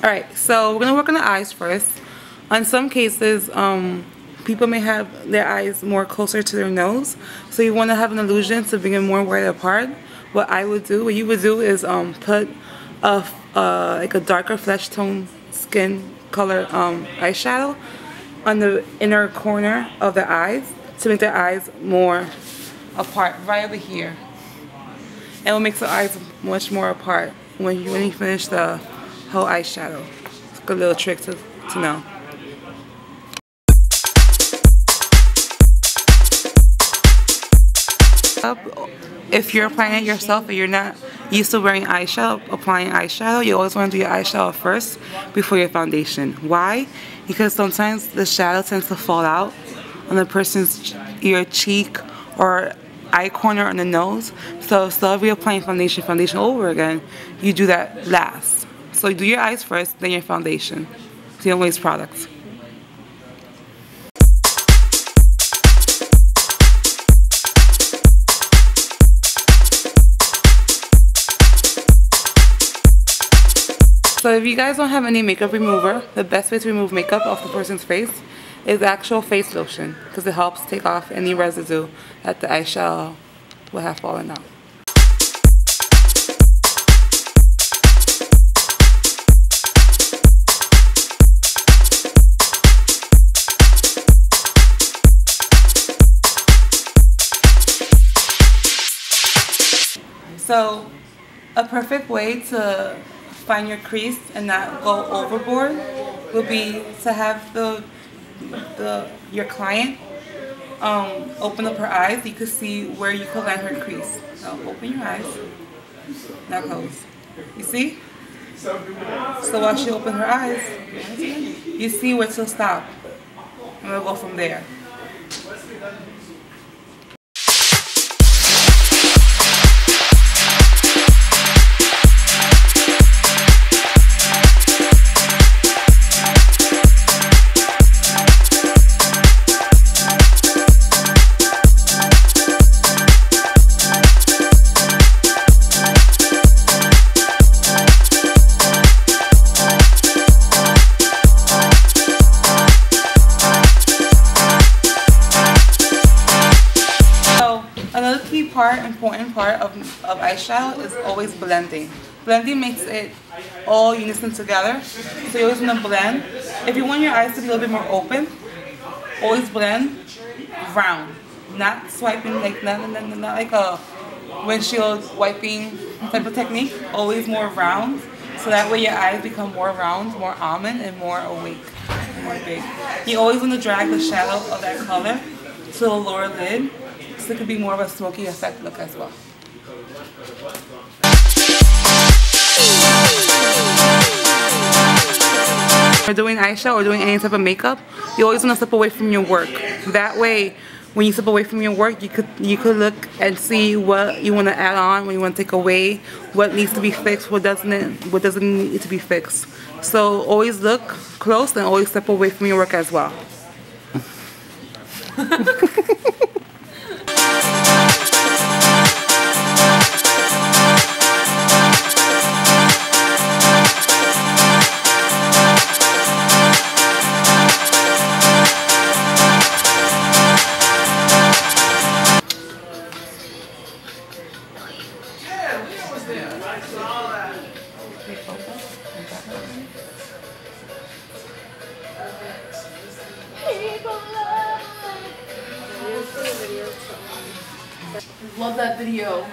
Alright, so we're going to work on the eyes first. On some cases, people may have their eyes more closer to their nose, so you want to have an illusion to bring them more wide apart. What you would do is put like a darker flesh tone skin color eyeshadow on the inner corner of the eyes to make the eyes more apart, right over here. And it will make the eyes much more apart when you finish the whole eyeshadow. It's a good little trick to know. If you're applying it yourself and you're not used to wearing applying eyeshadow, you always want to do your eyeshadow first before your foundation. Why? Because sometimes the shadow tends to fall out on the person's ear, cheek, or eye corner on the nose. So instead of reapplying foundation over again, you do that last. So you do your eyes first, then your foundation. So you don't waste products. So if you guys don't have any makeup remover, the best way to remove makeup off the person's face is actual face lotion, because it helps take off any residue that the eyeshadow will have fallen out. So a perfect way to find your crease and not go overboard would be to have your client open up her eyes. You could see where you could land her crease. So open your eyes. Now close. You see? So while she opens her eyes, you see where to stop. And we'll go from there. Important part of eyeshadow is always blending. Blending makes it all unison together. So you always want to blend. If you want your eyes to be a little bit more open, always blend round, not swiping like not like a windshield wiping type of technique. Always more round, so that way your eyes become more round, more almond, and more awake, more big. You always want to drag the shadow of that color to the lower lid, so it could be more of a smoky effect look as well. When you're doing eyeshadow or doing any type of makeup, you always want to step away from your work. That way, when you step away from your work, you could look and see what you want to add on, what you want to take away, what needs to be fixed, what doesn't need to be fixed. So always look close and always step away from your work as well. Love that video.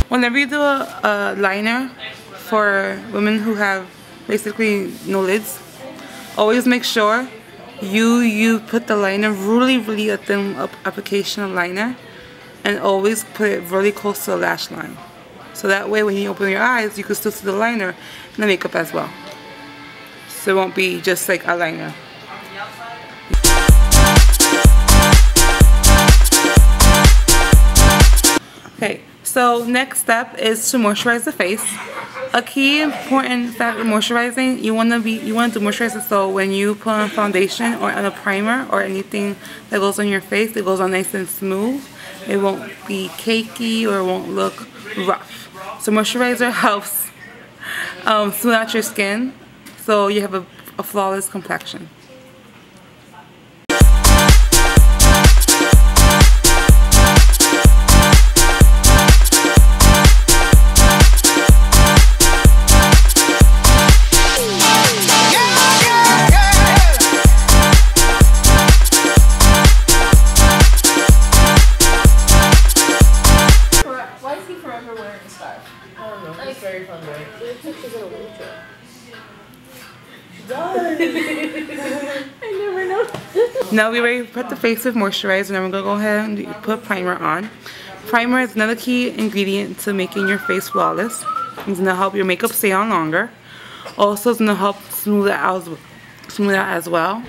Whenever you do a liner for women who have basically no lids, always make sure you put the liner really a thin application of liner, and always put it really close to the lash line. So that way when you open your eyes, you can still see the liner and the makeup as well. So it won't be just like a liner. Okay, so next step is to moisturize the face. A key important fact in moisturizing, you want to do moisturizer so when you put on foundation or on a primer or anything that goes on your face, it goes on nice and smooth. It won't be cakey or it won't look rough. So moisturizer helps smooth out your skin so you have a flawless complexion. Now we already put the face with moisturizer, and I'm gonna go ahead and put primer on. Primer is another key ingredient to making your face flawless. It's gonna help your makeup stay on longer. Also, it's gonna help smooth it out as well.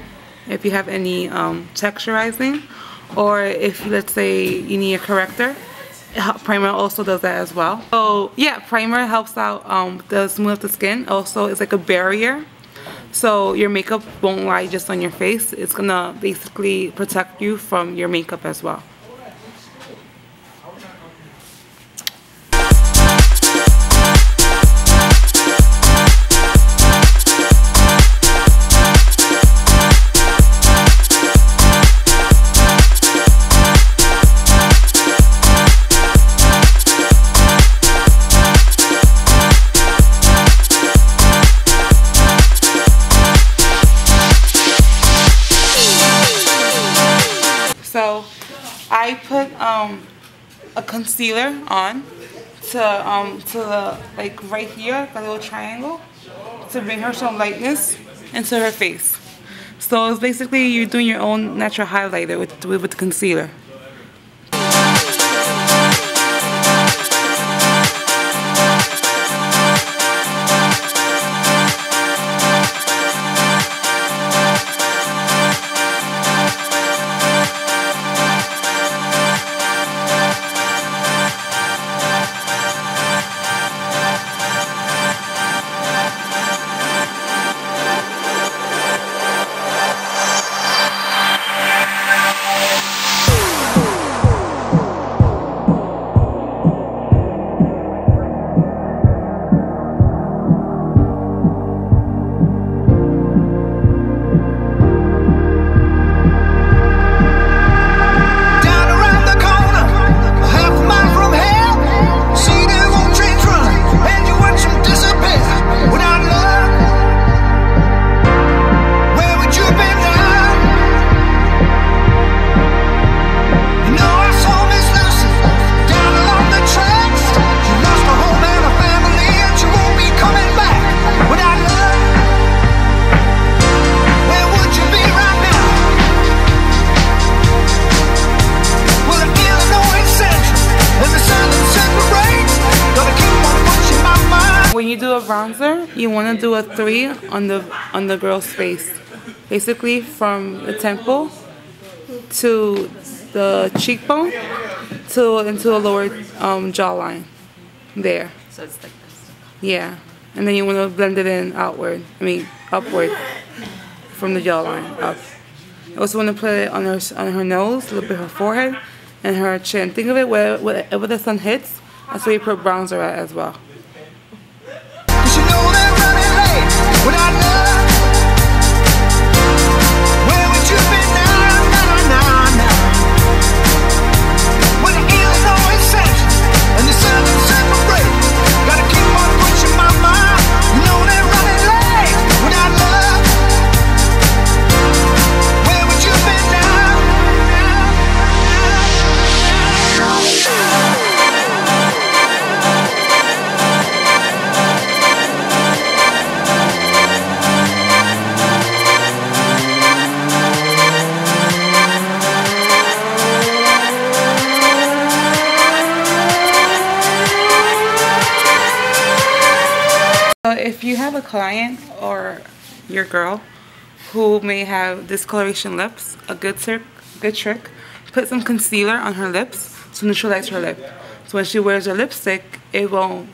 If you have any texturizing, or if let's say you need a corrector, primer also does that as well. So yeah, primer helps out to smooth the skin. Also, it's like a barrier. So your makeup won't lie just on your face. It's gonna basically protect you from your makeup as well. So I put a concealer on to the, like right here, a little triangle, to bring her some lightness into her face. So it's basically you're doing your own natural highlighter with the concealer. When you do a bronzer, you want to do a 3 on the girl's face, basically from the temple to the cheekbone into the lower jawline, there. So it's like this. Yeah, and then you want to blend it in upward from the jawline up. You also want to put it on her nose, a little bit of her forehead, and her chin. Think of it wherever the sun hits. That's where you put bronzer at as well. If you have a client or your girl who may have discoloration lips, a good trick, put some concealer on her lips to neutralize her lip. So when she wears her lipstick, it won't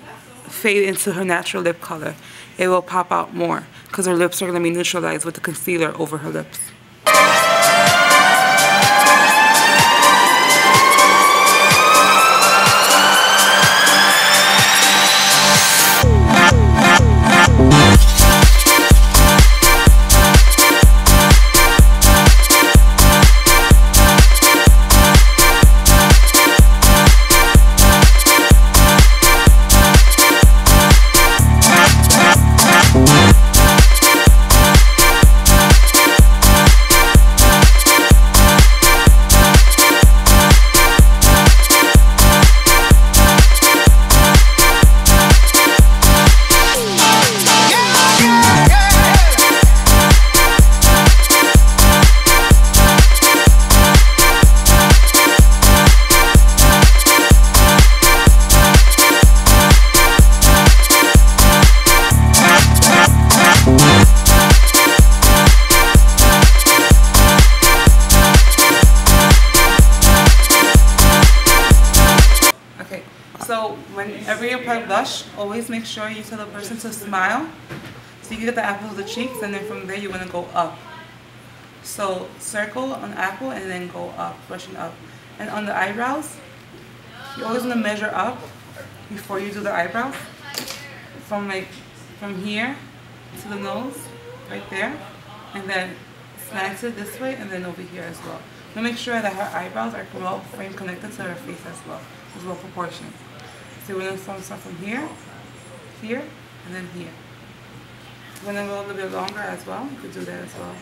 fade into her natural lip color. It will pop out more because her lips are going to be neutralized with the concealer over her lips. So whenever you apply blush, always make sure you tell the person to smile so you can get the apple of the cheeks, and then from there you want to go up. So circle on apple and then go up, brushing up. And on the eyebrows, you always want to measure up before you do the eyebrows. From here to the nose, right there, and then slant it this way, and then over here as well. Now make sure that her eyebrows are well frame connected to her face as well proportioned. So we're going to start from here, here, and then here. We're going to go a little bit longer as well. You could do that as well.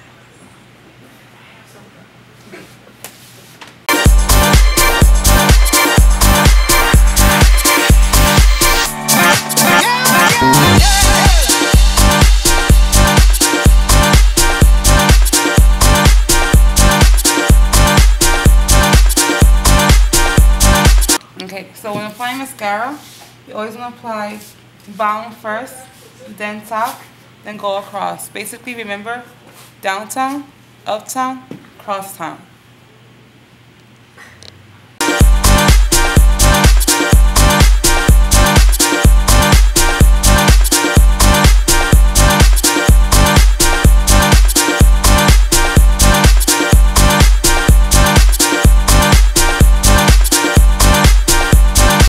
Okay, so when applying mascara, you always want to apply bottom first, then top, then go across. Basically, remember, downtown, uptown, crosstown.